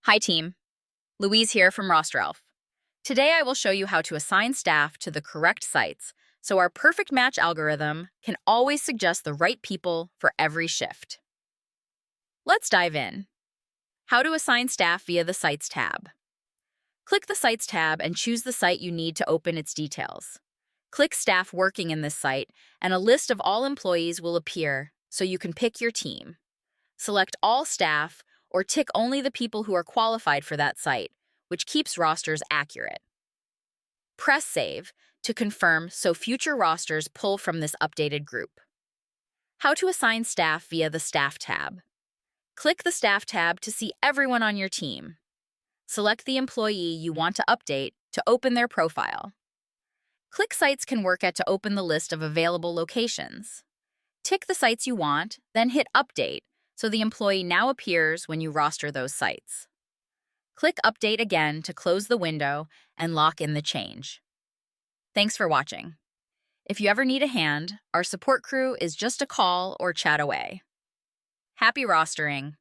Hi team, Louise here from RosterElf. Today I will show you how to assign staff to the correct sites so our perfect match algorithm can always suggest the right people for every shift. Let's dive in. How to assign staff via the Sites tab. Click the Sites tab and choose the site you need to open its details. Click Staff working in this site and a list of all employees will appear so you can pick your team. Select all staff or tick only the people who are qualified for that site, which keeps rosters accurate. Press Save to confirm so future rosters pull from this updated group. How to assign staff via the Staff tab. Click the Staff tab to see everyone on your team. Select the employee you want to update to open their profile. Click Sites can work at to open the list of available locations. Tick the sites you want, then hit Update so the employee now appears when you roster those sites. Click Update again to close the window and lock in the change. Thanks for watching. If you ever need a hand, our support crew is just a call or chat away. Happy rostering!